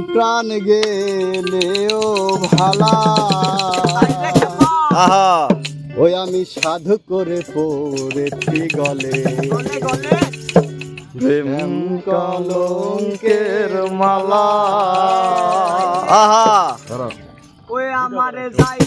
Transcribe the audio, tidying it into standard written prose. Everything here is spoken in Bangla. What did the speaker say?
প্রাণ গেলেও ভালা আহা ওই আমি সাধু করে পড়েছি গলে প্রেম কলঙ্কের মালা আহা ওই আমারে যাই